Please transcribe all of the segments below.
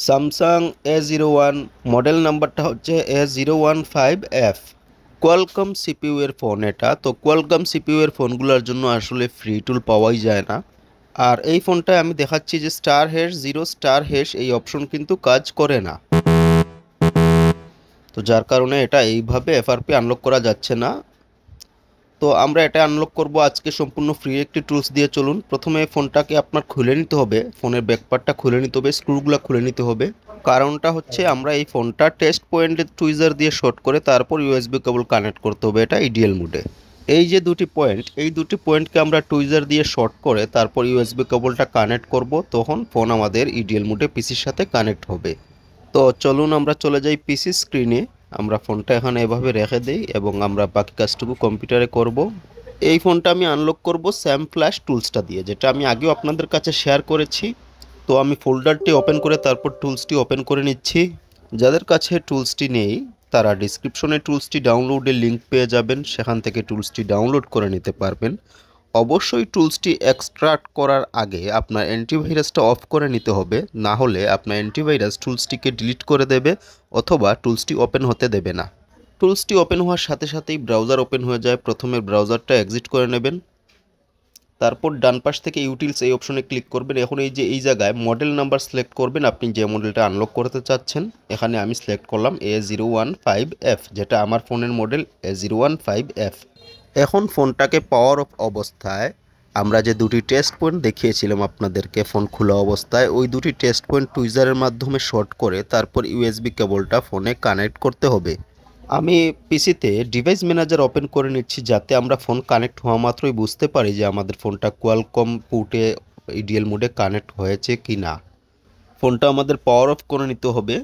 Samsung A01 model নাম্বারটা হচ্ছে A015F। Qualcomm CPU এর ফোন এটা। তো কোয়ালকম সিপিইউ এর ফোনগুলোর জন্য আসলে ফ্রি টুল পাওয়াই যায় না। আর এই ফোনটায় আমি দেখাচ্ছি যে স্টার হ্যাশ 0 স্টার হ্যাশ এই অপশন কিন্তু কাজ করে না। তো যার কারণে এটা এইভাবে এফআরপি আনলক করা যাচ্ছে না। তো আমরা এটা আনলক করব আজকে সম্পূর্ণ ফ্রি একটি টুলস দিয়ে। চলুন প্রথমে ফোনটাকে আপনার খুলে নিতে হবে, ফোনের ব্যাকপার্টটা খুলে নিতে হবে, স্ক্রুগুলো খুলে নিতে হবে। কারণটা হচ্ছে আমরা এই ফোনটা টেস্ট পয়েন্টে টুইজার দিয়ে শর্ট করে তারপর ইউএসবি কেবল কানেক্ট করতে হবে, এটা আইডিয়াল মোডে। এই যে দুটি পয়েন্ট, এই দুটি পয়েন্টকে আমরা টুইজার দিয়ে শর্ট করে তারপর ইউএসবি কেবলটা কানেক্ট করব, তখন ফোন আমাদের ইডিএল মোডে পিসির সাথে কানেক্ট হবে। তো চলুন আমরা চলে যাই পিসি স্ক্রিনে। আমরা ফোনটা এখানে এভাবে রেখে দেই এবং আমরা বাকি কাজটুকু কম্পিউটারে করব। এই ফোনটা আমি আনলক করব স্যাম ফ্ল্যাশ টুলসটা দিয়ে, যেটা আমি আগেও আপনাদের কাছে শেয়ার করেছি। তো আমি ফোল্ডারটি ওপেন করে তারপর টুলসটি ওপেন করে নিচ্ছি। যাদের কাছে টুলসটি নেই তারা ডিসক্রিপশনে টুলসটি ডাউনলোডের লিঙ্ক পেয়ে যাবেন, সেখান থেকে টুলসটি ডাউনলোড করে নিতে পারবেন। অবশ্যই টুলসটি এক্সট্রাক্ট করার আগে আপনার অ্যান্টিভাইরাসটা অফ করে নিতে হবে, না হলে আপনার অ্যান্টিভাইরাস টুলসটিকে ডিলিট করে দেবে অথবা টুলসটি ওপেন হতে দেবে না। টুলসটি ওপেন হওয়ার সাথে সাথেই ব্রাউজার ওপেন হয়ে যায়। প্রথমে ব্রাউজারটা এক্সিট করে নেবেন, তারপর ডান পাশ থেকে ইউটিলস এই অপশনে ক্লিক করবেন। এখন এই যে এই জায়গায় মডেল নাম্বার সিলেক্ট করবেন, আপনি যে মডেলটা আনলক করতে চাচ্ছেন। এখানে আমি সিলেক্ট করলাম A015F, যেটা আমার ফোনের মডেল A015F। এখন ফোনটাকে পাওয়ার অফ অবস্থায় আমরা যে দুটি টেস্ট পয়েন্ট দেখিয়েছিলাম আপনাদেরকে ফোন খোলা অবস্থায়, ওই দুটি টেস্ট পয়েন্ট টুইজারের মাধ্যমে শর্ট করে তারপর ইউএসবি কেবলটা ফোনে কানেক্ট করতে হবে। আমি পিসিতে ডিভাইস ম্যানেজার ওপেন করে নিচ্ছি, যাতে আমরা ফোন কানেক্ট হওয়া মাত্রই বুঝতে পারি যে আমাদের ফোনটা কোয়ালকম পোর্টে ইডিএল মোডে কানেক্ট হয়েছে কি না। ফোনটা আমাদের পাওয়ার অফ করে নিতে হবে।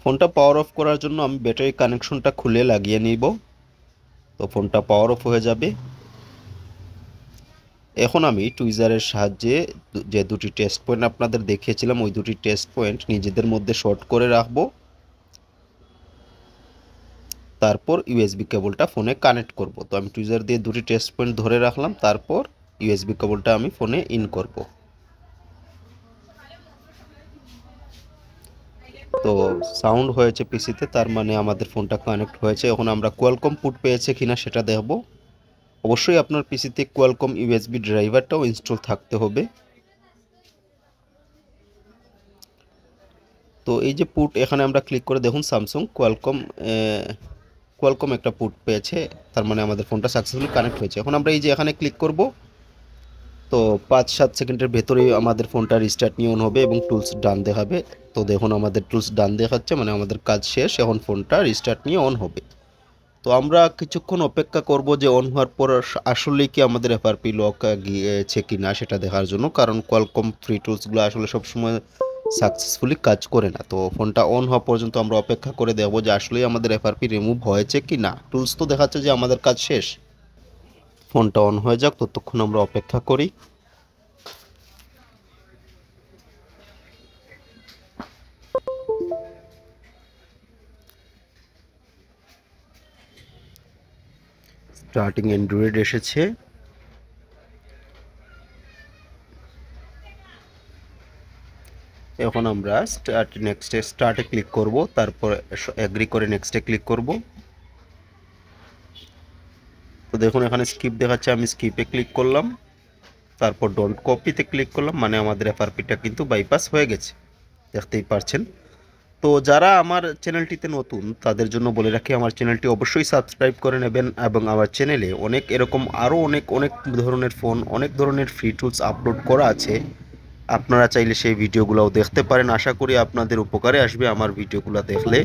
ফোনটা পাওয়ার অফ করার জন্য আমি ব্যাটারি কানেকশনটা খুলে লাগিয়ে নিব। তো ফোনটা পাওয়ার অফ হয়ে যাবে। এখন আমি টুইজারের সাহায্যে যে দুটি টেস্ট পয়েন্ট আপনাদের দেখিয়েছিলাম ওই দুটি টেস্ট পয়েন্ট নিজেদের মধ্যে শর্ট করে রাখবো, তারপর ইউএসবি কেবলটা ফোনে কানেক্ট করব। তো আমি টুইজার দিয়ে দুটি টেস্ট পয়েন্ট ধরে রাখলাম, তারপর ইউএসবি কেবলটা আমি ফোনে ইন করব। তো সাউন্ড হয়েছে পিসিতে, তার মানে আমাদের ফোনটা কানেক্ট হয়েছে। এখন আমরা কোয়ালকম পোর্ট পেয়েছে কিনা সেটা দেখব। অবশ্যই আপনার পিসিতে কোয়ালকম ইউএসবি ড্রাইভারটাও ইনস্টল থাকতে হবে। তো এই যে পোর্ট, এখানে আমরা ক্লিক করে দেখুন স্যামসাং কোয়ালকম একটা পোর্ট পেয়েছে, তার মানে আমাদের ফোনটা সাকসেসফুলি কানেক্ট হয়েছে। এখন আমরা এই যে এখানে ক্লিক করব, তো 5-7 সেকেন্ডের ভেতরেই আমাদের ফোনটা রিস্টার্ট নিয়ে অন হবে এবং টুলস ডান দেখাবে। তো দেখুন আমাদের টুলস ডান দেখাচ্ছে, মানে আমাদের কাজ শেষ। এখন ফোনটা রিস্টার্ট নিয়ে অন হবে। তো আমরা কিছুক্ষণ অপেক্ষা করব যে অন হওয়ার পর আসলেই কি আমাদের এফআরপি লক গিয়েছে কি না সেটা দেখার জন্য, কারণ কোয়ালকম ফ্রি টুলসগুলো আসলে সবসময় সাকসেসফুলি কাজ করে না। তো ফোনটা অন হওয়া পর্যন্ত আমরা অপেক্ষা করে দেখব যে আসলেই আমাদের এফআরপি রিমুভ হয়েছে কি না। টুলস তো দেখাচ্ছে যে আমাদের কাজ শেষ। ফোনটা অন হয়ে যাক, ততক্ষণ আমরা অপেক্ষা করি। স্টার্টিং অ্যান্ড্রয়েড এসেছে। এখন আমরা স্টার্টে ক্লিক করব, তারপর এগ্রি করে নেক্সটে ক্লিক করব। তো দেখুন এখানে স্কিপ দেখাচ্ছে, আমি স্কিপে ক্লিক করলাম, তারপর ডোন্ট কপিতে ক্লিক করলাম, মানে আমাদের এফআরপিটা কিন্তু বাইপাস হয়ে গেছে, দেখতেই পারছেন। তো যারা আমার চ্যানেলটিতে নতুন তাদের জন্য বলে রাখি, আমার চ্যানেলটি অবশ্যই সাবস্ক্রাইব করে নেবেন এবং আমার চ্যানেলে অনেক এরকম আরও অনেক ধরনের ফোন, অনেক ধরনের ফ্রি টুলস আপলোড করা আছে। আপনারা চাইলে সেই ভিডিওগুলোও দেখতে পারেন। আশা করি আপনাদের উপকারে আসবে আমার ভিডিওগুলো দেখলে।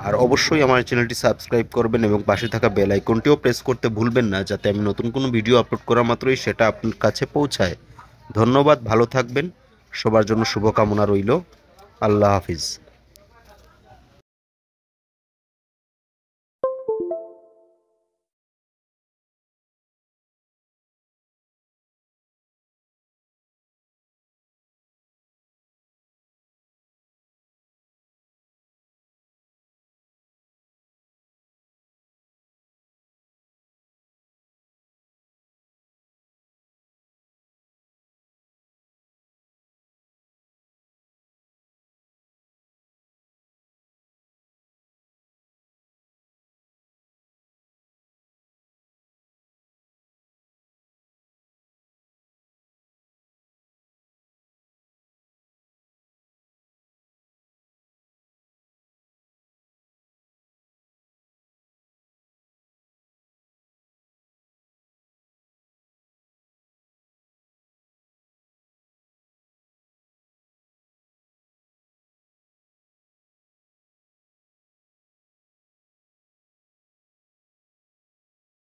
আর অবশ্যই আমার চ্যানেলটি সাবস্ক্রাইব করবেন এবং পাশে থাকা বেল আইকনটিও প্রেস করতে ভুলবেন না, যাতে আমি নতুন কোনো ভিডিও আপলোড করা মাত্রই সেটা আপনার কাছে পৌঁছায়। ধন্যবাদ, ভালো থাকবেন, সবার জন্য শুভকামনা রইল। আল্লাহ হাফিজ।